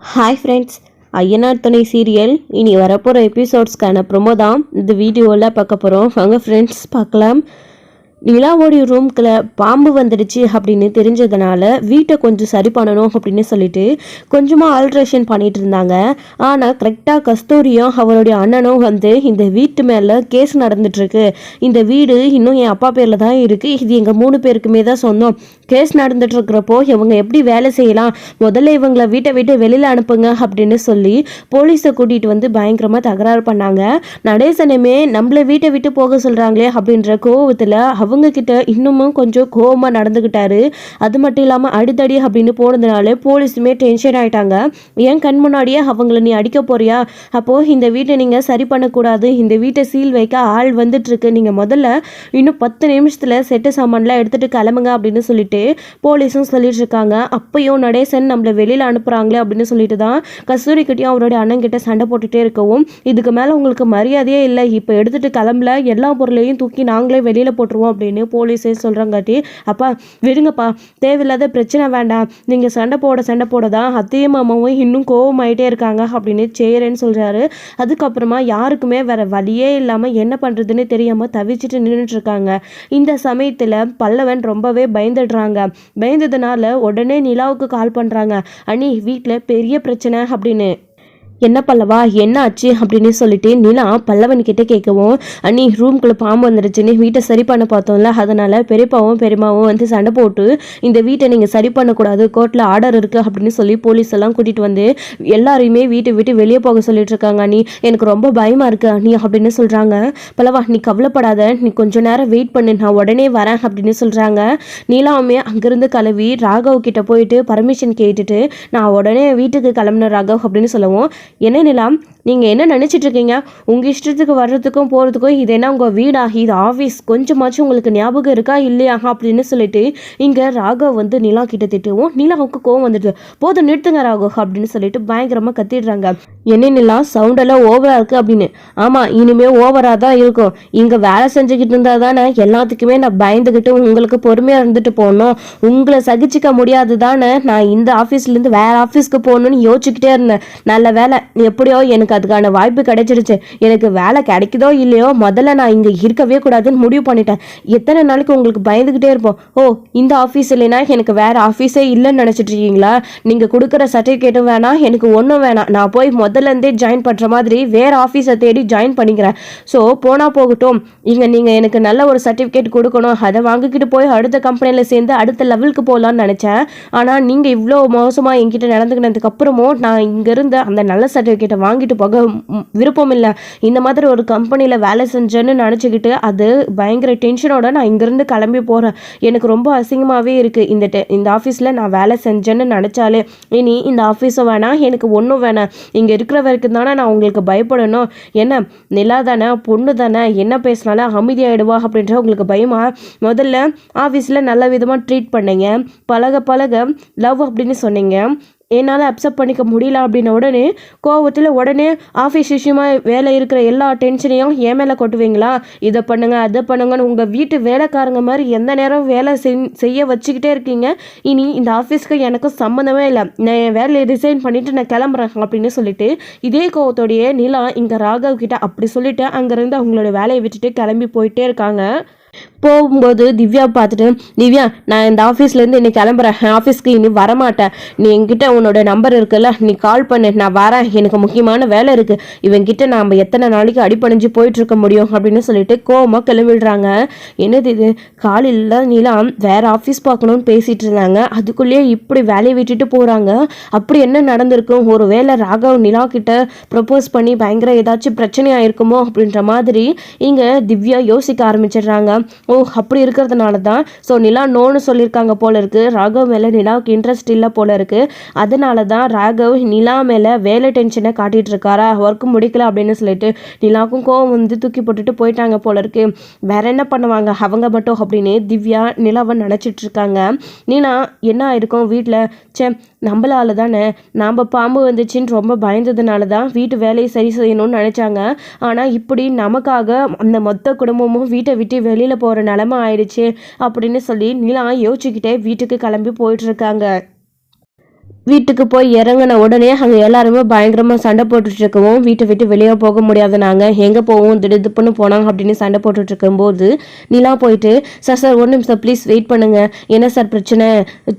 Hi friends, Ayyanar துணை serial இனி வரப்போகிற எபிசோட்ஸ்க்கான ப்ரொமோ தான் இந்த வீடியோவில் பார்க்க போகிறோம். வாங்க ஃப்ரெண்ட்ஸ் பார்க்கலாம். நிலாவோடைய ரூம்குள்ள பாம்பு வந்துடுச்சு அப்படின்னு தெரிஞ்சதுனால வீட்டை கொஞ்சம் சரி பண்ணணும் அப்படின்னு சொல்லிட்டு கொஞ்சமாக ஆல்ட்ரேஷன் பண்ணிட்டு இருந்தாங்க. ஆனால் கரெக்டாக கஸ்தூரியும் அவருடைய அண்ணனும் வந்து இந்த வீட்டு மேலே கேஸ் நடந்துட்டுருக்கு, இந்த வீடு இன்னும் என் அப்பா பேரில் தான் இருக்குது, இது எங்கள் 3 பேருக்குமே தான் சொந்தம், கேஸ் நடந்துட்டுருக்கிறப்போ இவங்க எப்படி வேலை செய்யலாம், முதல்ல இவங்களை வீட்டை விட்டு வெளியில் அனுப்புங்க அப்படின்னு சொல்லி போலீஸை கூட்டிகிட்டு வந்து பயங்கரமாக தகராறு பண்ணாங்க. நடேசனுமே நம்மளை வீட்டை விட்டு போக சொல்கிறாங்களே அப்படின்ற கோவத்தில் அவங்க கிட்ட இன்னமும் கொஞ்சம் கோவமாக நடந்துக்கிட்டாரு. அது மட்டும் இல்லாமல் அடித்தடி அப்படின்னு போனதுனால போலீஸுமே டென்ஷன் ஆகிட்டாங்க. ஏன் கண் முன்னாடியே அவங்கள நீ அடிக்க போறியா, அப்போது இந்த வீட்டை நீங்கள் சரி பண்ணக்கூடாது, இந்த வீட்டை சீல் வைக்க ஆள் வந்துட்டுருக்கு, நீங்கள் முதல்ல இன்னும் 10 நிமிஷத்தில் செட்டு சாமான்லாம் எடுத்துகிட்டு கிளம்புங்க அப்படின்னு சொல்லிட்டு போலீஸும் சொல்லிட்டு இருக்காங்க. அப்பையும் நடேசன் நம்மளை வெளியில் அனுப்புகிறாங்களே அப்படின்னு சொல்லிட்டு தான் கஸ்தூரிக்கிட்டையும் அவருடைய அண்ணன் கிட்ட சண்டை போட்டுகிட்டே இருக்கவும், இதுக்கு மேலே உங்களுக்கு மரியாதையே இல்லை, இப்போ எடுத்துகிட்டு கிளம்பல, எல்லா பொருளையும் தூக்கி நாங்களே வெளியில் போட்டுருவோம் அப்படின்னு போலீஸே சொல்கிறாங்காட்டி, அப்பா விடுங்கப்பா, தேவையில்லாத பிரச்சனை வேண்டாம், நீங்கள் சண்டை போட தான் அத்தையும் மாமாவும் இன்னும் கோவமாயிட்டே இருக்காங்க அப்படின்னு செய்கிறேன்னு சொல்கிறாரு. அதுக்கப்புறமா யாருக்குமே வேற வழியே இல்லாமல் என்ன பண்ணுறதுன்னு தெரியாமல் தவிச்சிட்டு நின்றுட்டு இருக்காங்க. இந்த சமயத்தில் பல்லவன் ரொம்பவே பயந்துடுறாங்க. பயந்ததுனால உடனே நிலாவுக்கு கால் பண்ணுறாங்க. அண்ணி வீட்டில் பெரிய பிரச்சனை அப்படின்னு. என்ன பல்லவா, என்ன ஆச்சு அப்படின்னு சொல்லிட்டு நிலா பல்லவன் கிட்டே கேட்கவும், அண்ணி ரூம்குள்ளே பாம்பு வந்துருச்சுன்னு வீட்டை சரி பண்ண பார்த்தோம்ல, அதனால் பெரியப்பாவும் பெரியமாவும் வந்து சண்டை போட்டு இந்த வீட்டை நீங்கள் சரி பண்ணக்கூடாது, கோர்ட்டில் ஆர்டர் இருக்குது அப்படின்னு சொல்லி போலீஸ் எல்லாம் கூட்டிகிட்டு வந்து எல்லாரையுமே வீட்டை விட்டு வெளியே போக சொல்லிட்டு இருக்காங்க. அண்ணி எனக்கு ரொம்ப பயமாக இருக்குது அண்ணி அப்படின்னு சொல்கிறாங்க. பல்லவா நீ கவலைப்படாத, நீ கொஞ்சம் நேரம் வெயிட் பண்ணு, நான் உடனே வரேன் அப்படின்னு சொல்கிறாங்க. நிலாவுமே அங்கேருந்து கிளம்பி ராகவ் கிட்ட போயிட்டு பர்மிஷன் கேட்டுட்டு நான் உடனே வீட்டுக்கு கிளம்புன ராகவ் அப்படின்னு சொல்லவும், என்ன நிலாம் நீங்கள் என்ன நினச்சிட்டு இருக்கீங்க, உங்கள் இஷ்டத்துக்கு வர்றதுக்கும் போகிறதுக்கும் இது என்ன உங்கள் வீடா, இது ஆஃபீஸ், கொஞ்சமாச்சும் உங்களுக்கு ஞாபகம் இருக்கா இல்லையா அப்படின்னு சொல்லிட்டு இங்கே ராகவ் வந்து நிலா கிட்ட திட்டுவோம். நிலாவுக்கு கோவம் வந்துடுது. போதும் நிறுத்துங்க ராகவ் அப்படின்னு சொல்லிட்டு பயங்கரமாக கத்திடுறாங்க. என்ன நிலா சவுண்டெல்லாம் ஓவராக இருக்குது அப்படின்னு. ஆமாம் இனிமேல் ஓவராக தான் இருக்கும், இங்கே வேலை செஞ்சுக்கிட்டு இருந்தால் தானே எல்லாத்துக்குமே நான் பயந்துக்கிட்டு உங்களுக்கு பொறுமையாக இருந்துட்டு போகணும், உங்களை சகிச்சிக்க முடியாது தானே நான் இந்த ஆஃபீஸ்லேருந்து வேறு ஆஃபீஸ்க்கு போகணுன்னு யோசிச்சுக்கிட்டே இருந்தேன். நல்ல வேலை எப்படியோ எனக்கு அதுக்கான வாய்ப்பு கிடைச்சிருச்சு, எனக்கு வேலை கிடைக்குதோ இல்லையோ முதல்ல நான் இங்கே இருக்கவே கூடாதுன்னு முடிவு பண்ணிட்டேன். எத்தனை நாளைக்கு உங்களுக்கு பயந்துக்கிட்டே இருப்போம். ஓ இந்த ஆஃபீஸ் இல்லைன்னா எனக்கு வேறு ஆஃபீஸே இல்லைன்னு நினச்சிட்டு இருக்கீங்களா, நீங்கள் கொடுக்குற சர்டிஃபிகேட்டும் வேணாம், எனக்கு ஒன்றும் வேணாம், நான் போய் முதல்லேருந்தே ஜாயின் பண்ணுற மாதிரி வேறு ஆஃபீஸை தேடி ஜாயின் பண்ணிக்கிறேன். ஸோ போனால் போகட்டும், இங்கே நீங்கள் எனக்கு நல்ல ஒரு சர்டிஃபிகேட் கொடுக்கணும், அதை வாங்கிக்கிட்டு போய் அடுத்த கம்பெனியில் சேர்ந்து அடுத்த லெவலுக்கு போகலான்னு நினச்சேன். ஆனால் நீங்கள் இவ்வளோ மோசமாக என்கிட்ட நடந்துக்கினதுக்கு அப்புறமும் நான் இங்கே இருந்த அந்த நல்ல சர்டிஃபிகேட்டை வாங்கிட்டு போக விருப்பம் இல்லை. இந்த மாதிரி ஒரு கம்பெனியில் வேலை செஞ்சேன்னு நினச்சிக்கிட்டு அது பயங்கர டென்ஷனோட நான் இங்கேருந்து கிளம்பி போகிறேன். எனக்கு ரொம்ப அசிங்கமாகவே இருக்குது இந்த ஆஃபீஸில் நான் வேலை செஞ்சேன்னு நினச்சாலே. இனி இந்த ஆஃபீஸும் வேணாம், எனக்கு ஒன்றும் வேணாம், இங்கே இருக்கிற வரைக்கும் தானே நான் உங்களுக்கு பயப்படணும், என்ன நிலா தானே பொண்ணு தானே என்ன பேசினாலும் அமைதியாகிடுவா அப்படின்ற உங்களுக்கு பயமா. முதல்ல ஆஃபீஸில் நல்ல விதமாக ட்ரீட் பண்ணீங்க, பழக பழக லவ் அப்படின்னு சொன்னீங்க, என்னால் அக்செப்ட் பண்ணிக்க முடியல அப்படின்ன உடனே கோவத்தில் உடனே ஆஃபீஸ் விஷயமா வேலை இருக்கிற எல்லா டென்ஷனையும் என் மேலே கொட்டுவீங்களா, இதை பண்ணுங்க அதை பண்ணுங்கன்னு உங்கள் வீட்டு வேலைக்காரங்க மாதிரி எந்த நேரம் வேலை செய்ய வச்சுக்கிட்டே இருக்கீங்க. இனி இந்த ஆஃபீஸ்க்கு எனக்கும் சம்மந்தமே இல்லை, நான் என் வேலையை ரிசைன் பண்ணிவிட்டு நான் கிளம்புறேன் அப்படின்னு சொல்லிட்டு இதே கோவத்தோடையே நிலா இங்கே ராகவ் கிட்ட அப்படி சொல்லிட்டு அங்கேருந்து அவங்களோட வேலையை விட்டுட்டு கிளம்பி போயிட்டே இருக்காங்க. போகும்போது திவ்யா பார்த்துட்டு, திவ்யா நான் இந்த ஆஃபீஸ்லேருந்து இன்னைக்கு கிளம்புறேன், ஆஃபீஸ்க்கு இனி வரமாட்டேன், நீ என்கிட்ட உன்னோட நம்பர் இருக்குல்ல, நீ கால் பண்ணு, நான் வரேன், எனக்கு முக்கியமான வேலை இருக்குது, இவங்கிட்ட நாம் எத்தனை நாளைக்கு அடிப்பணிஞ்சு போயிட்டுருக்க முடியும் அப்படின்னு சொல்லிட்டு கோவமாக கிளம்பிடுறாங்க. என்னது இது, காலையில் நீலாம் வேறு ஆஃபீஸ் பார்க்கணுன்னு பேசிகிட்டு இருந்தாங்க, அதுக்குள்ளேயே இப்படி வேலையை விட்டுட்டு போகிறாங்க. அப்படி என்ன நடந்திருக்கும், ஒரு வேளை ராகவ் நிலா கிட்ட ப்ரப்போஸ் பண்ணி பயங்கர ஏதாச்சும் பிரச்சனையாக இருக்குமோ அப்படின்ற மாதிரி இங்கே திவ்யா யோசிக்க ஆரம்பிச்சிடுறாங்க. ஓ அப்படி இருக்கிறதுனால தான் ஸோ நிலா நோன்னு சொல்லியிருக்காங்க போல இருக்கு, ராகவ் மேலே நிலாவுக்கு இன்ட்ரெஸ்ட் இல்லை போல இருக்கு, அதனால தான் ராகவ் நிலா மேலே வேலை டென்ஷனை காட்டிகிட்டு இருக்காரா, ஒர்க் முடிக்கல அப்படின்னு சொல்லிட்டு நிலாவுக்கும் கோவம் வந்து தூக்கி போட்டுட்டு போயிட்டாங்க போல இருக்கு. வேற என்ன பண்ணுவாங்க அவங்க மட்டும் அப்படின்னு திவ்யா நிலாவை நினச்சிட்டு இருக்காங்க. நிலா என்ன ஆயிருக்கும் வீட்டில், சே நம்மளால தானே, நாம் பாம்பு வந்துச்சுன்னு ரொம்ப பயந்ததுனால தான் வீட்டு வேலையை சரி செய்யணும்னு நினச்சாங்க, ஆனால் இப்படி நமக்காக அந்த மொத்த குடும்பமும் வீட்டை விட்டு வெளியில் போகிற நிலமை ஆயிடுச்சு அப்படின்னு சொல்லி நிலா யோசிச்சுக்கிட்டே வீட்டுக்கு கிளம்பி போயிட்டுருக்காங்க. வீட்டுக்கு போய் இறங்கின உடனே அங்கே எல்லாருமே பயங்கரமாக சண்டை போட்டுட்டு இருக்கவும் வீட்டை விட்டு வெளியே போக முடியாது, நாங்கள் எங்கே போவோம் திடுப்புன்னு போனாங்க அப்படின்னு சண்டை போட்டுட்டு இருக்கும்போது நிலா போயிட்டு சார் சார் ஒரு நிமிஷம் ப்ளீஸ் வெயிட் பண்ணுங்க, என்ன சார் பிரச்சனை,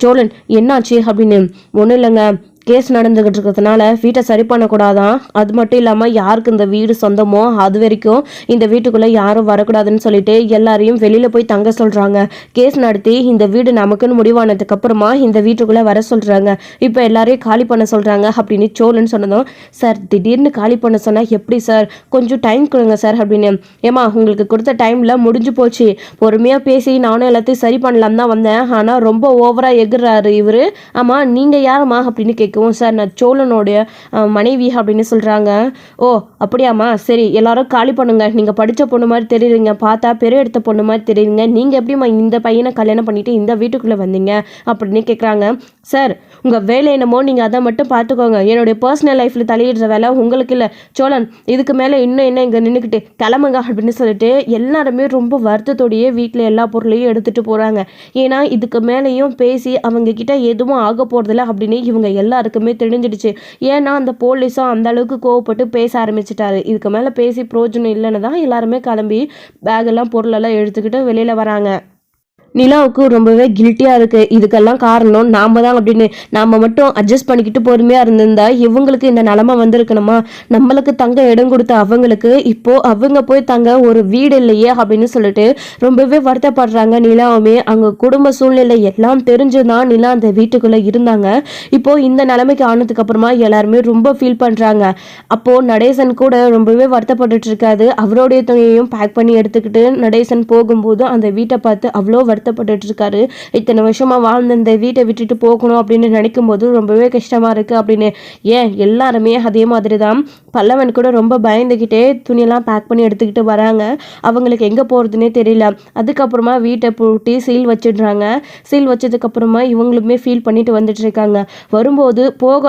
சோழன் என்னாச்சு அப்படின்னு. ஒன்றும் இல்லைங்க, கேஸ் நடந்துகிட்டு இருக்கிறதுனால வீட்டை சரி பண்ணக்கூடாதான், அது மட்டும் இல்லாமல் யாருக்கு இந்த வீடு சொந்தமோ அது வரைக்கும் இந்த வீட்டுக்குள்ளே யாரும் வரக்கூடாதுன்னு சொல்லிட்டு எல்லாரையும் வெளியில் போய் தங்க சொல்கிறாங்க. கேஸ் நடத்தி இந்த வீடு நமக்குன்னு முடிவானதுக்கு அப்புறமா இந்த வீட்டுக்குள்ளே வர சொல்கிறாங்க. இப்போ எல்லாரையும் காலி பண்ண சொல்கிறாங்க அப்படின்னு சோழன்னு சொன்னதும், சார் திடீர்னு காலி பண்ண சொன்னால் எப்படி சார், கொஞ்சம் டைம் கொடுங்க சார் அப்படின்னு. ஏமா உங்களுக்கு கொடுத்த டைமில் முடிஞ்சு போச்சு, பொறுமையாக பேசி நானும் எல்லாத்தையும் சரி பண்ணலாம் தான் வந்தேன், ஆனால் ரொம்ப ஓவராக எகுறாரு இவர். ஆமாம் நீங்கள் யாருமா அப்படின்னு கேட்க, சார் நான் சோழனுடைய மனைவி அப்படின்னு சொல்றாங்க. ஓ அப்படியாமா, சரி எல்லாரும் காலி பண்ணுங்க, நீங்க படிச்ச பொண்ணு மாதிரி தெரியுறீங்க, பார்த்தா பெரிய எடுத்த பொண்ணு மாதிரி தெரியுங்க, நீங்க எப்படிமா இந்த பையனை கல்யாணம் பண்ணிட்டு இந்த வீட்டுக்குள்ள வந்தீங்க அப்படின்னு கேட்குறாங்க. சார் உங்க வேலை என்னமோ நீங்க அதை மட்டும் பார்த்துக்கோங்க, என்னுடைய பர்சனல் லைஃப்ல தலையிடுற வேலை உங்களுக்கு இல்லை. சோழன் இதுக்கு மேலே இன்னும் என்ன இங்கே நின்றுக்கிட்டு கிளம்புங்க அப்படின்னு சொல்லிட்டு எல்லாருமே ரொம்ப வருத்தத்தோடையே வீட்டில் எல்லா பொருளையும் எடுத்துட்டு போறாங்க. ஏன்னா இதுக்கு மேலேயும் பேசி அவங்க கிட்ட எதுவும் ஆக போறதில்ல அப்படின்னு இவங்க எல்லாருக்குமே தெரிஞ்சிடுச்சு. ஏன்னா அந்த போலீஸும் அந்த அளவுக்கு கோவப்பட்டு பேச ஆரம்பிச்சிட்டாரு. இதுக்கு மேலே பேசி பிரோஜனம் இல்லைன்னு தான் எல்லாருமே கிளம்பி பேக்கெல்லாம் பொருளெல்லாம் எடுத்துக்கிட்டு வெளியில வராங்க. நிலாவுக்கு ரொம்பவே கில்ட்டியாக இருக்குது, இதுக்கெல்லாம் காரணம் நாம் தான் அப்படின்னு நாம் மட்டும் அட்ஜஸ்ட் பண்ணிக்கிட்டு பொறுமையாக இருந்திருந்தா இவங்களுக்கு இந்த நிலமை வந்திருக்கணுமா, நம்மளுக்கு தங்க இடம் கொடுத்த அவங்களுக்கு இப்போது அவங்க போய் தங்க ஒரு வீடு இல்லையே அப்படின்னு சொல்லிட்டு ரொம்பவே வருத்தப்படுறாங்க. நிலாவுமே அங்கே குடும்ப சூழ்நிலை எல்லாம் தெரிஞ்சுதான் நிலா அந்த வீட்டுக்குள்ளே இருந்தாங்க. இப்போது இந்த நிலைமைக்கு ஆனதுக்கு அப்புறமா எல்லாருமே ரொம்ப ஃபீல் பண்ணுறாங்க. அப்போது நடேசன் கூட ரொம்பவே வருத்தப்பட்டுட்டு இருக்காது. அவருடைய துணியையும் பேக் பண்ணி எடுத்துக்கிட்டு நடேசன் போகும்போது அந்த வீட்டை பார்த்து அவ்வளோ வருத்தப்பட்டு இருக்காரு. இத்தனை வருஷமா வாழ்ந்த இந்த வீட்டை விட்டுட்டு போகணும் அப்படின்னு நினைக்கும் போது ரொம்பவே கஷ்டமா இருக்கு அப்படின்னு. ஏன் எல்லாருமே அதே மாதிரி தான். பல்லவன் கூட ரொம்ப பயந்துக்கிட்டே துணியெல்லாம் பேக் பண்ணி எடுத்துக்கிட்டு வராங்க. அவங்களுக்கு எங்கே போகிறதுனே தெரியல. அதுக்கப்புறமா வீட்டை பூட்டி சீல் வச்சிடுறாங்க. சீல் வச்சதுக்கப்புறமா இவங்களுமே ஃபீல் பண்ணிட்டு வந்துட்டு இருக்காங்க. வரும்போது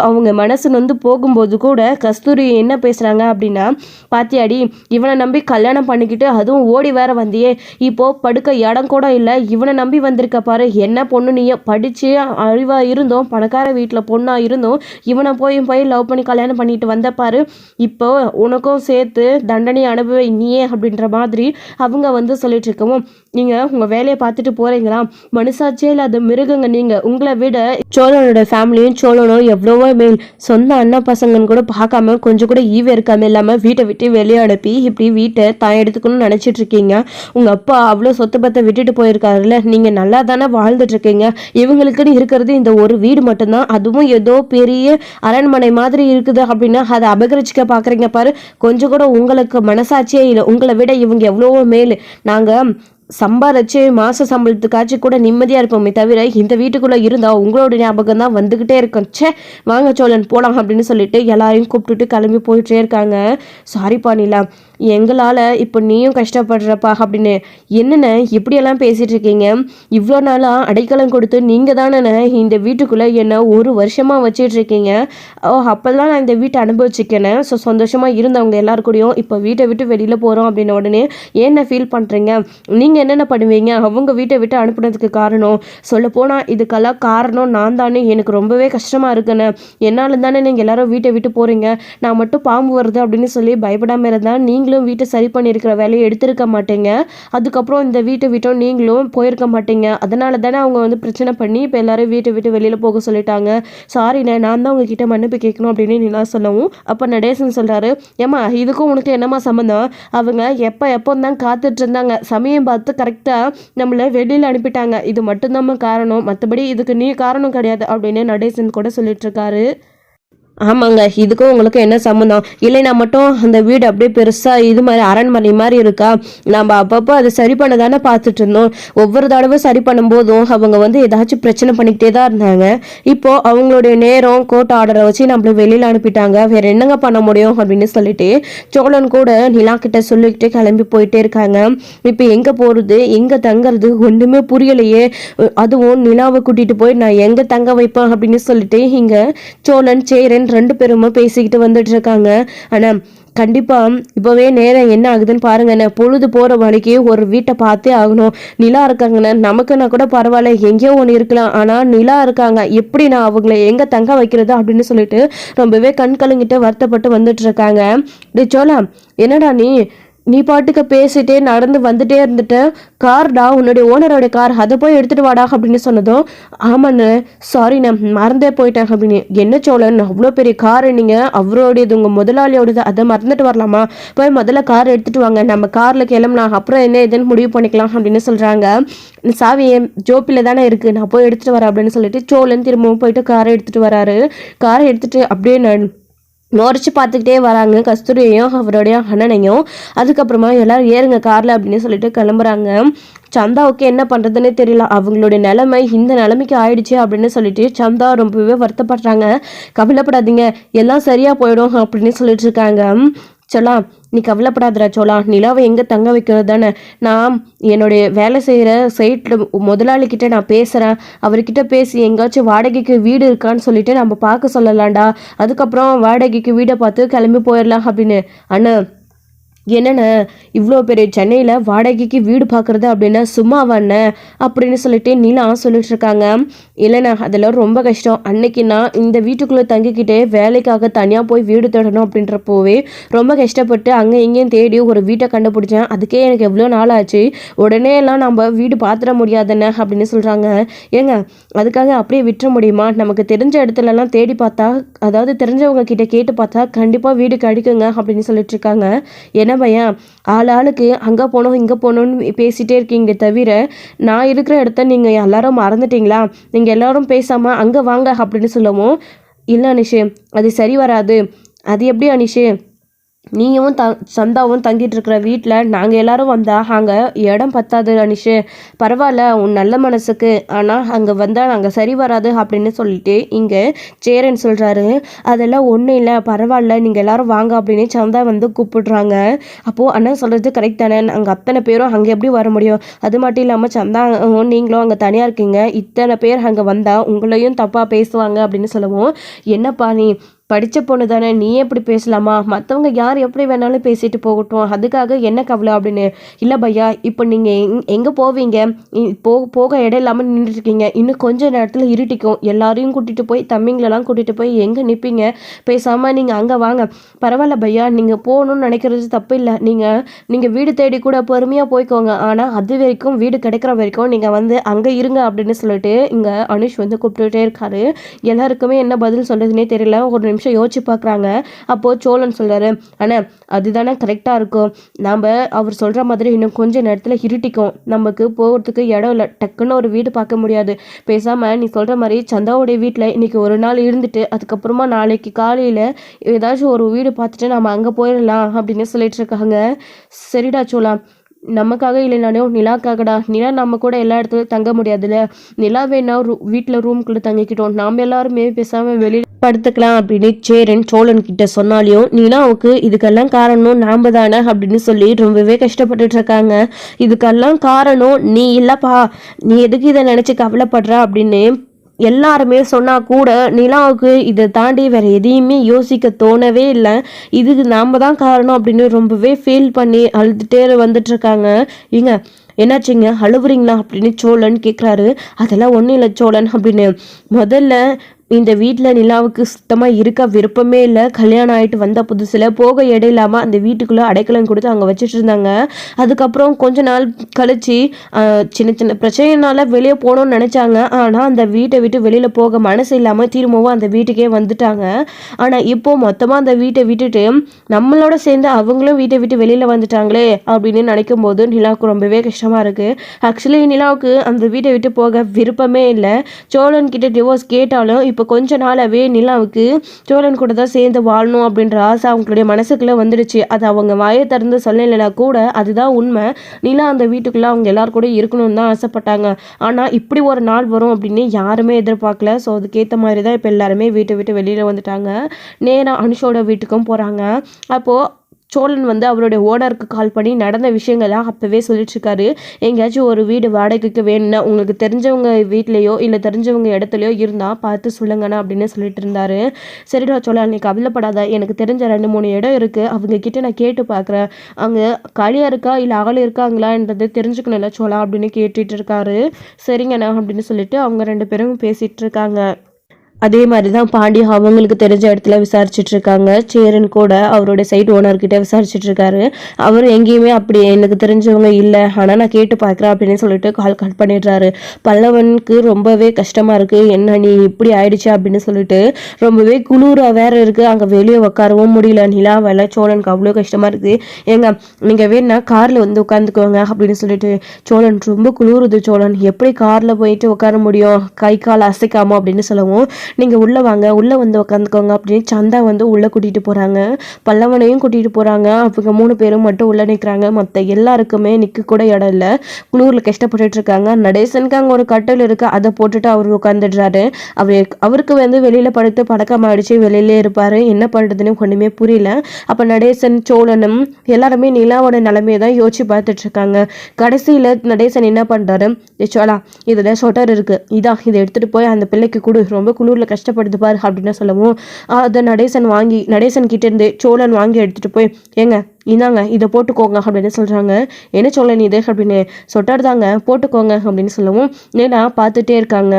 அவங்க மனசு வந்து போகும்போது கூட கஸ்தூரி என்ன பேசுகிறாங்க அப்படின்னா, பாத்தியாடி இவனை நம்பி கல்யாணம் பண்ணிக்கிட்டு அதுவும் ஓடி வேற வந்தியே, இப்போ படுக்க இடம் கூட இல்லை, இவனை நம்பி வந்திருக்க பாரு, என்ன பொண்ணு நீ படித்து அறிவாக இருந்தோம் பணக்கார வீட்டில் பொண்ணாக இருந்தோம் இவனை போய் லவ் பண்ணி கல்யாணம் பண்ணிட்டு வந்த பாரு, இப்போ உனக்கும் சேர்த்து தண்டனை அனுபவி நீயே அப்படின்ற மாதிரி அவங்க வந்து சொல்லிட்டு இருக்கவும், நீங்கள் உங்கள் வேலையை பார்த்துட்டு போகிறீங்களா, மனுஷாச்சே இல்லாத மிருகங்க நீங்கள், உங்களை விட சோழனோட ஃபேமிலியும் சோழனும் எவ்வளவோ மேல், சொந்த அண்ணா பசங்கன்னு கூட பார்க்காம கொஞ்சம் கூட ஈவே இருக்காம இல்லாமல் வீட்டை விட்டு வெளியே அனுப்பி இப்படி வீட்டை தான் எடுத்துக்கணும்னு நினச்சிட்டு இருக்கீங்க. உங்கள் அப்பா அவ்வளோ சொத்து பத்தை விட்டுட்டு போயிருக்காருல்ல, நீங்கள் நல்லா தானே வாழ்ந்துட்டு இருக்கீங்க. இவங்களுக்குன்னு இருக்கிறது இந்த ஒரு வீடு மட்டும்தான், அதுவும் ஏதோ பெரிய அரண்மனை மாதிரி இருக்குது அப்படின்னா அதை அபகரிச்சுக்க பார்க்குறீங்க பாரு, கொஞ்சம் கூட உங்களுக்கு மனசாட்சியே இல்லை. உங்களை விட இவங்க எவ்வளவோ மேல், நாங்கள் சம்பாரிச்சு மாச சம்பளத்துக்காச்சும் கூட நிம்மதியாக இருப்போமே தவிர இந்த வீட்டுக்குள்ளே இருந்தால் உங்களோட ஞாபகம் தான் வந்துக்கிட்டே இருக்கும். சே வாங்க சோழன் போலாம் அப்படின்னு சொல்லிட்டு எல்லாரையும் கூப்பிட்டுட்டு கிளம்பி போயிட்டே இருக்காங்க. சாரிப்பா நிலா, எங்களால் இப்போ நீயும் கஷ்டப்படுறப்பா அப்படின்னு. என்னென்ன இப்படியெல்லாம் பேசிகிட்டு இருக்கீங்க, இவ்வளோ நாளாக அடைக்கலம் கொடுத்து நீங்கள் தானே இந்த வீட்டுக்குள்ளே என்ன ஒரு வருஷமாக வச்சிட்ருக்கீங்க. அப்போல்லாம் நான் இந்த வீட்டை அனுபவிச்சிக்கேனேன். ஸோ சந்தோஷமாக இருந்தவங்க எல்லாருக்கூடையும் இப்போ வீட்டை விட்டு வெளியில் போகிறோம் அப்படின்ன உடனே என்ன ஃபீல் பண்ணுறீங்க, நீங்கள் என்னென்ன பண்ணுவீங்க, அவங்க வீட்டை விட்டு அனுப்புனதுக்கு காரணம் சொல்லப்போனால் இதுக்கெல்லாம் காரணம் நான் தானே, எனக்கு ரொம்பவே கஷ்டமாக இருக்குன்னு, என்னால் தானே நீங்கள் எல்லாரும் வீட்டை விட்டு போகிறீங்க, நான் மட்டும் பாம்பு வருது அப்படின்னு சொல்லி பயப்படாமல் இருந்தால் நீங்களும் வீட்டை சரி பண்ணியிருக்கிற வேலையை எடுத்திருக்க மாட்டீங்க, அதுக்கப்புறம் இந்த வீட்டை விட்டோம் நீங்களும் போயிருக்க மாட்டீங்க. அதனால தானே அவங்க வந்து பிரச்சனை பண்ணி இப்போ எல்லாரும் வீட்டை விட்டு வெளியில் போக சொல்லிட்டாங்க. சாரிண்ணே, நான் தான் உங்ககிட்ட மன்னிப்பு கேட்கணும் அப்படின்னு நிலா சொல்லவும், அப்போ நடேசன் சொல்கிறாரு, ஏம்மா இதுக்கும் உனக்கு என்னம்மா சம்மந்தம், அவங்க எப்போ தான் காத்துட்டு இருந்தாங்க, சமயம் பார்த்து கரெக்டாக நம்மளை வெளியில் அனுப்பிட்டாங்க, இது மட்டும்தான் காரணம், மற்றபடி இதுக்கு நீ காரணம் கிடையாது அப்படின்னு நடேசன் கூட சொல்லிட்டு இருக்காரு. ஆமாங்க, இதுக்கும் உங்களுக்கு என்ன சம்மந்தம், இல்லைனா மட்டும் அந்த வீடு அப்படியே பெருசாக இது மாதிரி அரண்மனை மாதிரி இருக்கா, நம்ம அப்பப்போ அதை சரி பண்ண தானே பார்த்துட்டு இருந்தோம், ஒவ்வொரு தடவை சரி பண்ணும்போதும் அவங்க வந்து ஏதாச்சும் பிரச்சனை பண்ணிக்கிட்டே தான் இருந்தாங்க. இப்போது அவங்களுடைய நேரம் கோர்ட் ஆர்டரை வச்சு நம்மள வெளியில் அனுப்பிட்டாங்க, வேற என்னங்க பண்ண முடியும் அப்படின்னு சொல்லிட்டு சோழன் கூட நிலா கிட்ட சொல்லிக்கிட்டு கிளம்பி போயிட்டே இருக்காங்க. இப்போ எங்கே போகிறது எங்கே தங்குறது ஒன்றுமே புரியலையே, அதுவும் நிலாவை கூட்டிகிட்டு போய் நான் எங்கே தங்க வைப்பேன் அப்படின்னு சொல்லிட்டு இங்கே சோழன் சேரன் ரெண்டு பேருமே பேசிக்கிட்டு வந்துட்டு இருக்காங்க. ஆனால் கண்டிப்பாக இப்போவே நேரம் என்ன ஆகுதுன்னு பாருங்கண்ணே, பொழுது போகிற வழிக்கு ஒரு வீட்டை பார்த்தே ஆகணும். நிலா இருக்காங்கண்ணே, நமக்குன்னா கூட பரவாயில்ல, எங்கேயோ ஒன்று இருக்கலாம், ஆனால் நிலா இருக்காங்க, எப்படி நான் அவங்கள எங்கே தங்க வைக்கிறது அப்படின்னு சொல்லிட்டு ரொம்பவே கண் கலங்கிட்டு வருத்தப்பட்டு வந்துட்டு இருக்காங்க. டே சோலா, என்னடா நீ பாட்டுக்கு பேசிட்டே நடந்து வந்துட்டே இருந்துட்டு, கார்டா உன்னுடைய ஓனரோட கார், அதை போய் எடுத்துட்டு வாடா அப்படின்னு சொன்னதும், ஆமாண்ணே சாரிண்ணே மறந்தே போயிட்டேன் அப்படின்னு. என்ன சோழன், அவ்வளோ பெரிய கார், நீங்கள் அவரோடையது உங்கள் முதலாளியோடது, அதை மறந்துட்டு வரலாமா? போய் முதல்ல கார் எடுத்துட்டு வாங்க, நம்ம காரில் கிளம்பலாம், அப்புறம் என்ன எதுன்னு முடிவு பண்ணிக்கலாம் அப்படின்னு சொல்கிறாங்க. சாவி என் ஜோப்பில் தானே இருக்குது, நான் போய் எடுத்துகிட்டு வரேன் அப்படின்னு சொல்லிட்டு சோழன் திரும்பவும் போயிட்டு காரை எடுத்துகிட்டு வராரு. காரை எடுத்துகிட்டு அப்படியே முறைச்சி பார்த்துக்கிட்டே வராங்க கஸ்தூரியையும் அவருடைய அண்ணனையும். அதுக்கப்புறமா எல்லாரும் ஏறுங்க காரில் அப்படின்னு சொல்லிட்டு கிளம்புறாங்க. சந்தாவுக்கு என்ன பண்ணுறதுன்னு தெரியல, அவங்களுடைய நிலைமை இந்த நிலைமைக்கு ஆயிடுச்சு அப்படின்னு சொல்லிட்டு சந்தா ரொம்பவே வருத்தப்படுறாங்க. கவலைப்படாதீங்க, எல்லாம் சரியாக போயிடும் அப்படின்னு சொல்லிட்டு இருக்காங்க. சோலா, நீ கவலைப்படாதடா சோலா, நிலாவை எங்கே தங்க வைக்கிறது தானே, நான் என்னுடைய வேலை செய்கிற சைட்டில் முதலாளிக்கிட்ட நான் பேசுகிறேன், அவர்கிட்ட பேசி எங்கேயாச்சும் வாடகைக்கு வீடு இருக்கான்னு சொல்லிட்டு நம்ம பார்க்க சொல்லலாம்டா, அதுக்கப்புறம் வாடகைக்கு வீடை பார்த்து கிளம்பி போயிடலாம் அப்படின்னு. அண்ணா என்னண்ணே, இவ்வளோ பெரிய சென்னையில் வாடகைக்கு வீடு பார்க்குறது அப்படின்னா சும்மாவாண்ணே அப்படின்னு சொல்லிட்டு நிலா சொல்லிட்டு இருக்காங்க. இல்லைண்ணா அதெல்லாம் ரொம்ப கஷ்டம், அன்னைக்கு நான் இந்த வீட்டுக்குள்ளே தங்கிக்கிட்டே வேலைக்காக தனியாக போய் வீடு தேடணும் அப்படின்றப்போவே ரொம்ப கஷ்டப்பட்டு அங்கே இங்கேயும் தேடி ஒரு வீட்டை கண்டுபிடிச்சேன், அதுக்கே எனக்கு எவ்வளோ நாள் ஆச்சு, உடனே எல்லாம் நம்ம வீடு பார்த்துட முடியாதுண்ணே அப்படின்னு சொல்கிறாங்க. ஏங்க அதுக்காக அப்படியே விட்டுற முடியுமா? நமக்கு தெரிஞ்ச இடத்துலலாம் தேடி பார்த்தா, அதாவது தெரிஞ்சவங்க கிட்ட கேட்டு பார்த்தா கண்டிப்பாக வீடு கிடைக்குங்க அப்படின்னு சொல்லிட்டு இருக்காங்க. என்ன பையன், ஆளுக்கு அங்கே போனோம் இங்கே போகணுன்னு பேசிகிட்டே இருக்கீங்க தவிர நான் இருக்கிற இடத்த நீங்கள் எல்லாரும் மறந்துட்டீங்களா? நீங்கள் எல்லாரும் பேசாமல் அங்கே வாங்க அப்படின்னு சொல்லவும், இல்லை அனிஷு அது சரி வராது. அது எப்படி அனிஷு, நீயும் சந்தாவும் தங்கிட்டு இருக்கிற வீட்டில் நாங்கள் எல்லாரும் வந்தால் அங்கே இடம் பத்தாது அனிஷு, பரவாயில்ல உன் நல்ல மனசுக்கு, ஆனால் அங்கே வந்தால் நாங்கள் சரி வராது அப்படின்னு சொல்லிட்டு இங்கே சேரன் சொல்கிறாரு. அதெல்லாம் ஒன்றும் இல்லை, பரவாயில்ல நீங்கள் எல்லாரும் வாங்க அப்படின்னு சந்தா வந்து கூப்பிடுறாங்க. அப்போது அண்ணன் சொல்கிறது கரெக்ட் தானே, நாங்கள் அத்தனை பேரும் அங்கே எப்படி வர முடியும்? அது மட்டும் இல்லாமல் சந்தா நீங்களும் அங்கே தனியாக இருக்கீங்க, இத்தனை பேர் அங்கே வந்தால் உங்களையும் தப்பாக பேசுவாங்க அப்படின்னு சொல்லவும், என்னப்பா நீ படித்த பொண்ணு தானே, நீ எப்படி பேசலாமா? மற்றவங்க யார் எப்படி வேணாலும் பேசிட்டு போகட்டும், அதுக்காக என்ன கவலை அப்படின்னு. இல்லை பையா, இப்போ நீங்கள் எங்கே போவீங்க? போக இடம் இல்லாமல் நின்றுட்டுருக்கீங்க, இன்னும் கொஞ்சம் நேரத்தில் இருட்டிக்கும், எல்லாரையும் கூட்டிகிட்டு போய் தம்பிங்களெல்லாம் கூட்டிகிட்டு போய் எங்கே நிற்பீங்க? பேசாமல் நீங்கள் அங்கே வாங்க. பரவாயில்ல பையா, நீங்கள் போகணுன்னு நினைக்கிறது தப்பு இல்லை, நீங்கள் வீடு தேடி கூட பொறுமையாக போய்க்கோங்க, ஆனால் அது வரைக்கும் வீடு கிடைக்கிற வரைக்கும் நீங்கள் வந்து அங்கே இருங்க அப்படின்னு சொல்லிட்டு இங்கே அனுஷ் வந்து கூப்பிட்டுட்டே இருக்காரு. எல்லாருக்குமே என்ன பதில் சொல்கிறதுனே தெரியல, ஒரு நிமிஷம் யோசிச்சு பார்க்குறாங்க. அப்போது சோழன் சொல்கிறாரு, அண்ணா அதுதானே கரெக்டாக இருக்கும், நாம் அவர் சொல்கிற மாதிரி இன்னும் கொஞ்சம் நேரத்தில் இருட்டிக்கும், நமக்கு போகிறதுக்கு இடம் இல்லை, டக்குன்னு ஒரு வீடு பார்க்க முடியாது, பேசாமல் நீ சொல்கிற மாதிரி சந்தாவுடைய வீட்டில் இன்றைக்கி ஒரு நாள் இருந்துட்டு அதுக்கப்புறமா நாளைக்கு காலையில் ஏதாச்சும் ஒரு வீடு பார்த்துட்டு நம்ம அங்கே போயிடலாம் அப்படின்னு சொல்லிட்டு இருக்காங்க. சரிடா சோழா, நமக்காக இல்லைனாலும் நிலாக்காகடா, நிலா நம்ம கூட எல்லா இடத்துலையும் தங்க முடியாதுல்ல, நிலா வேணா வீட்டில் ரூம்குள்ளே தங்கிக்கிட்டோம், நாம் எல்லாருமே பேசாமல் வெளியில் படுத்துக்கலாம் அப்படின்னு சேரன் சோழன் கிட்ட சொன்னாலையும் நிலாவுக்கு இதுக்கெல்லாம் காரணம் நாம் தானே அப்படின்னு சொல்லி ரொம்பவே கஷ்டப்பட்டுட்டு இருக்காங்க. இதுக்கெல்லாம் காரணம் நீ இல்லைப்பா, நீ எதுக்கு இதை நினச்சி கவலைப்படுற அப்படின்னு எல்லாருமே சொன்னால் கூட நிலாவுக்கு இதை தாண்டி வேறு எதையுமே யோசிக்க தோணவே இல்லை. இதுக்கு நாம் தான் காரணம் அப்படின்னு ரொம்பவே ஃபீல் பண்ணி அழுதுகிட்டே வந்துட்டுருக்காங்க. ஏங்க என்னாச்சுங்க, அழுவுறீங்களா அப்படின்னு சோழன் கேட்குறாரு. அதெல்லாம் ஒன்றும் இல்லை சோழன் அப்படின்னு. முதல்ல இந்த வீட்டில் நிலாவுக்கு சுத்தமாக இருக்க விருப்பமே இல்லை, கல்யாணம் ஆகிட்டு வந்த புதுசில் போக இடம் இல்லாமல் அந்த வீட்டுக்குள்ளே அடைக்கலம் கொடுத்து அங்கே வச்சுட்டு இருந்தாங்க. அதுக்கப்புறம் கொஞ்ச நாள் கழித்து சின்ன சின்ன பிரச்சனைனால வெளியே போகணும்னு நினச்சாங்க, ஆனால் அந்த வீட்டை விட்டு வெளியில் போக மனசு இல்லாமல் திரும்பவும் அந்த வீட்டுக்கே வந்துட்டாங்க. ஆனால் இப்போது மொத்தமாக அந்த வீட்டை விட்டுட்டு நம்மளோட சேர்ந்து அவங்களும் வீட்டை விட்டு வெளியில் வந்துட்டாங்களே அப்படின்னு நினைக்கும் போது நிலாவுக்கு ரொம்பவே கஷ்டமாக இருக்குது. ஆக்சுவலி நிலாவுக்கு அந்த வீட்டை விட்டு போக விருப்பமே இல்லை. சோழன் கிட்ட டிவோர்ஸ் கேட்டாலும் இப்போ கொஞ்ச நாளாகவே நிலாவுக்கு சோழன் கூட தான் சேர்ந்து வாழணும் அப்படின்ற ஆசை அவங்களுடைய மனசுக்குள்ளே வந்துடுச்சு. அது அவங்க வாயை திறந்து சொல்லலைன்னா கூட அதுதான் உண்மை. நிலா அந்த வீட்டுக்குள்ளே அவங்க எல்லாரும் கூட இருக்கணும்னு தான் ஆசைப்பட்டாங்க. ஆனால் இப்படி ஒரு நாள் வரும் அப்படின்னு யாருமே எதிர்பார்க்கல. ஸோ அதுக்கேற்ற மாதிரி தான் இப்போ எல்லாருமே வீட்டை விட்டு வெளியில் வந்துட்டாங்க. நேராக அனுஷோட வீட்டுக்கும் போகிறாங்க. அப்போது சோழன் வந்து அவருடைய ஓனருக்கு கால் பண்ணி நடந்த விஷயங்கள்லாம் அப்போவே சொல்லிட்டுருக்காரு. எங்கேயாச்சும் ஒரு வீடு வாடகைக்கு வேணும்னா உங்களுக்கு தெரிஞ்சவங்க வீட்லேயோ இல்லை தெரிஞ்சவங்க இடத்துலையோ இருந்தால் பார்த்து சொல்லுங்கண்ணா அப்படின்னு சொல்லிட்டு இருந்தாரு. சரிடா சோழன், நீ கவலைப்படாத, எனக்கு தெரிஞ்ச 2-3 இடம் இருக்குது, அவங்க கிட்ட நான் கேட்டு பார்க்குறேன், அங்கே காலியாக இருக்கா இல்லை அகல இருக்காங்களான்றது தெரிஞ்சுக்கணும்ல சோழா அப்படின்னு கேட்டுட்டு இருக்காரு. சரிங்கண்ணா அப்படின்னு சொல்லிட்டு அவங்க 2 பேரும் பேசிகிட்டு இருக்காங்க. அதே மாதிரி தான் பாண்டி அவங்களுக்கு தெரிஞ்ச இடத்துல விசாரிச்சுட்டு இருக்காங்க. சேரன் கூட அவரோட சைட் ஓனர்கிட்ட விசாரிச்சுட்டு இருக்காரு. அவர் எங்கேயுமே அப்படி எனக்கு தெரிஞ்சவங்க இல்லை, ஆனால் நான் கேட்டு பார்க்குறேன் அப்படின்னு சொல்லிட்டு கால் கட் பண்ணிடுறாரு. பல்லவனுக்கு ரொம்பவே கஷ்டமா இருக்கு, என்ன நீ இப்படி ஆயிடுச்சு அப்படின்னு சொல்லிட்டு ரொம்பவே குளிரா வேற இருக்கு, அங்கே வெளியே உட்காரவும் முடியல. நிலாவில் சோழனுக்கு அவ்வளோ கஷ்டமா இருக்கு. ஏங்க நீங்கள் வேணா காரில் வந்து உட்காந்துக்கோங்க அப்படின்னு சொல்லிட்டு, சோழன் ரொம்ப குளிருது சோழன், எப்படி காரில் போயிட்டு உட்கார முடியும் கை கால் அசைக்காம அப்படின்னு சொல்லவும், நீங்கள் உள்ளே வாங்க, உள்ளே வந்து உட்காந்துக்கோங்க அப்படின்னு சந்தா வந்து உள்ளே கூட்டிகிட்டு போகிறாங்க. பல்லவனையும் கூட்டிகிட்டு போகிறாங்க. அவங்க 3 பேரும் மட்டும் உள்ளே நிற்கிறாங்க. மற்ற எல்லாருக்குமே நிற்க கூட இடம் இல்லை, குளூரில் கஷ்டப்பட்டுட்டு இருக்காங்க. நடேசனுக்கு அங்கே ஒரு கட்டில் இருக்குது, அதை போட்டுட்டு அவர் உட்காந்துடுறாரு. அவருக்கு வந்து வெளியில் படுத்து பழக்கமாகிடுச்சு, வெளியிலே இருப்பார், என்ன பண்ணுறதுன்னு ஒன்றுமே புரியல. அப்போ நடேசன் சோழனும் எல்லாருமே நிலாவோட நிலைமையை தான் யோசிச்சு பார்த்துட்டு இருக்காங்க. கடைசியில் நடேசன் என்ன பண்ணுறாரு, சோழா இதில் சொட்டர் இருக்குது, இதை எடுத்துகிட்டு போய் அந்த பிள்ளைக்கு கொடு, ரொம்ப குளிரில் கஷ்டப்படுது பாரு அப்படின்னு சொல்லவும், அதை நடேசன் கிட்ட இருந்து சோழன் வாங்கி எடுத்துட்டு போய், ஏங்க இந்தாங்க இதை போட்டுக்கோங்க அப்படின்னு சொல்றாங்க. என்ன சோழன் இது அப்படின்னு, சொட்டார் தாங்க போட்டுக்கோங்க அப்படின்னு சொல்லவும், ஏன்னா பார்த்துட்டே இருக்காங்க.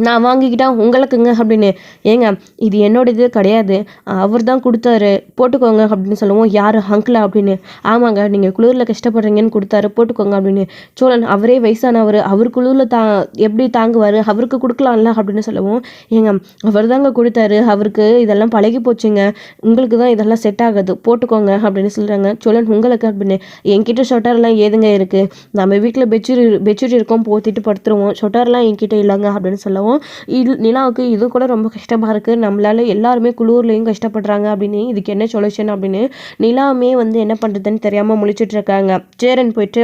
நான் வாங்கிக்கிட்டா உங்களுக்குங்க அப்படின்னு, ஏங்க இது என்னோட இது கிடையாது, அவர் தான் கொடுத்தாரு போட்டுக்கோங்க அப்படின்னு சொல்லவும், யார் அங்கிளா அப்படின்னு, ஆமாங்க நீங்கள் குளிரில் கஷ்டப்படுறீங்கன்னு கொடுத்தாரு போட்டுக்கோங்க அப்படின்னு. சோழன் அவரே வயசானவர், அவர் குளிரில் எப்படி தாங்குவார், அவருக்கு கொடுக்கலாம்ல அப்படின்னு சொல்லவும், ஏங்க அவர் தாங்க கொடுத்தாரு, அவருக்கு இதெல்லாம் பழகி போச்சுங்க, உங்களுக்கு தான் இதெல்லாம் செட் ஆகாது போட்டுக்கோங்க அப்படின்னு சொல்கிறாங்க. சோழன் உங்களுக்கு அப்படின்னு, என்கிட்ட சொட்டார்லாம் ஏதுங்க இருக்குது, நம்ம வீட்டில் பெட்ஷீட் இருக்கோம் போத்திட்டு படுத்துருவோம், சொட்டார்லாம் என்கிட்ட இல்லைங்க அப்படின்னு சொல்லவும், நிலாவுக்கு இது கூட ரொம்ப கஷ்டமாக இருக்குது, நம்மளால எல்லாருமே குளூர்லேயும் கஷ்டப்படுறாங்க அப்படின்னு, இதுக்கு என்ன சொல்யூஷன் அப்படின்னு நிலாவுமே வந்து என்ன பண்ணுறதுன்னு தெரியாமல் முழிச்சிட்டு இருக்காங்க. சேரன் போயிட்டு,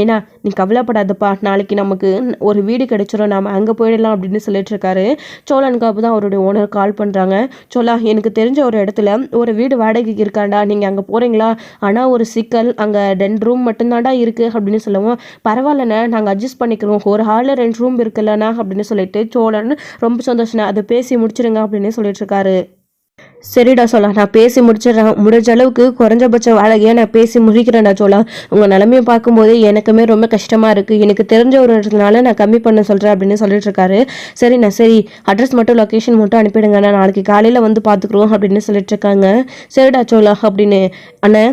ஏன்னா நீ கவலைப்படாதப்பா, நாளைக்கு நமக்கு ஒரு வீடு கிடைச்சிடும், நாம் அங்கே போயிடலாம் அப்படின்னு சொல்லிட்டு இருக்காரு. சோழனுக்கு அப்போ தான் அவருடைய ஓனர் கால் பண்ணுறாங்க. சோழா எனக்கு தெரிஞ்ச ஒரு இடத்துல ஒரு வீடு வாடகைக்கு இருக்காண்டா, நீங்கள் அங்கே போகிறீங்களா, ஆனால் ஒரு சிக்கல், அங்கே 2 ரூம் மட்டும்தான்டா இருக்குது அப்படின்னு சொல்லவும், பரவாயில்லண்ணே நாங்கள் அட்ஜஸ்ட் பண்ணிக்கிறோம், ஒரு ஹாலில் 2 ரூம் இருக்குல்லண்ணா அப்படின்னு சொல்லிட்டு சோழன் ரொம்ப சந்தோஷம், அதை பேசி முடிச்சிருங்க அப்படின்னு சொல்லிட்டு இருக்காரு. சரிடா சோழா, நான் பேசி முடிச்சிடறேன், முடிஞ்ச அளவுக்கு குறைஞ்சபட்ச வாடகையை நான் பேசி முடிக்கிறேன்டா சோழா, உங்கள் நிலைமையை பார்க்கும்போது எனக்குமே ரொம்ப கஷ்டமாக இருக்குது, எனக்கு தெரிஞ்ச ஒரு இடத்துனால நான் கம்மி பண்ண சொல்கிறேன் அப்படின்னு சொல்லிட்டு இருக்காரு. சரிண்ணா சரி, அட்ரஸ் மட்டும் லொக்கேஷன் மட்டும் அனுப்பிடுங்கண்ணா, நாளைக்கு காலையில் வந்து பார்த்துக்குறோம் அப்படின்னு சொல்லிட்டு இருக்காங்க. சரிடா சோழா அப்படின்னு, அண்ணே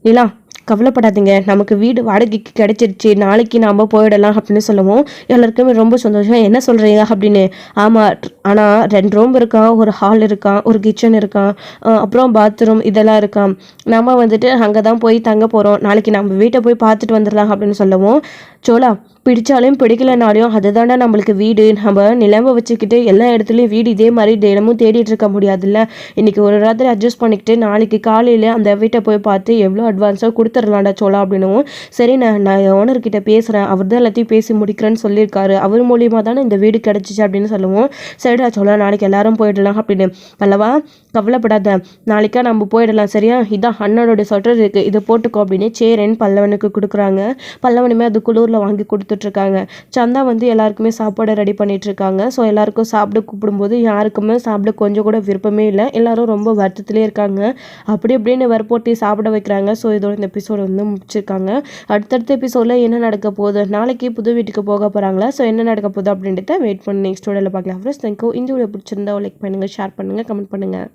நிலா கவலைப்படாதீங்க, நமக்கு வீடு வாடகைக்கு கிடைச்சிருச்சு, நாளைக்கு நாம் போயிடலாம் அப்படின்னு சொல்லவும், எல்லாருக்குமே ரொம்ப சந்தோஷம். என்ன சொல்கிறீங்க அப்படின்னு, ஆமாம் ஆனால் 2 ரூம் இருக்கான், ஒரு ஹால் இருக்கான், ஒரு கிச்சன் இருக்கான், அப்புறம் பாத்ரூம் இதெல்லாம் இருக்கான், நம்ம வந்துட்டு அங்கே தான் போய் தங்க போகிறோம், நாளைக்கு நம்ம வீட்டை போய் பார்த்துட்டு வந்துடலாம் அப்படின்னு சொல்லவும், சோழா பிடிச்சாலும் பிடிக்கலனாலையும் அதுதாண்டா நம்மளுக்கு வீடு, நம்ம நிலம்ப வச்சுக்கிட்டு எல்லா இடத்துலையும் வீடு இதே மாதிரி தினமும் தேடிட்டு இருக்க முடியாதுல்ல, இன்றைக்கி ஒரு ராத்திரி அட்ஜஸ்ட் பண்ணிக்கிட்டு நாளைக்கு காலையில் அந்த வீட்டை போய் பார்த்து எவ்வளோ அட்வான்ஸாக கொடுத்துடலாம்டா சோழா அப்படின்னும், சரி நான் ஓனர்கிட்ட பேசுகிறேன், அவர் தான் எல்லாத்தையும் பேசி முடிக்கிறேன்னு சொல்லியிருக்காரு, அவர் மூலியமாக தானே இந்த வீடு கிடச்சிச்சு அப்படின்னு சொல்லுவோம். சரிடா சோழா நாளைக்கு எல்லாரும் போயிடலாம் அப்படின்னு, அல்லவா கவலைப்படாத, நாளைக்கா நம்ம போயிடலாம் சரியா, இதான் அண்ணனோட சொட்டர் இருக்குது, இதை போட்டுக்கோ அப்படின்னு சேரன் பல்லவனுக்கு கொடுக்குறாங்க. பல்லவனுமே அது குளூரில் வாங்கி கொடுத்துட்ருக்காங்க. சந்தா வந்து எல்லாருக்குமே சாப்பாடு ரெடி பண்ணிகிட்ருக்காங்க. ஸோ எல்லாருக்கும் சாப்பிட கூப்பிடும்போது யாருக்குமே சாப்பிட கொஞ்சம் கூட விருப்பமே இல்லை, எல்லாரும் ரொம்ப வருத்தத்திலே இருக்காங்க. அப்படி இப்படின்னு வற்போட்டி சாப்பிட வைக்கிறாங்க. ஸோ இதோட இந்த எபிசோடு வந்து முடிச்சிருக்காங்க. அடுத்தடுத்த எபிசோடில் என்ன நடக்க போகுது, நாளைக்கு புது வீட்டுக்கு போக போகிறாங்களா, ஸோ என்ன நடக்க போகுது அப்படின்றத வெயிட் பண்ணி நெக்ஸ்ட் வீடியோவில் பார்க்கலாம். Friends thank you. இந்த வீடியோ பிடிச்சிருந்தா லைக் பண்ணுங்கள், ஷேர் பண்ணுங்கள், கமெண்ட் பண்ணுங்கள்.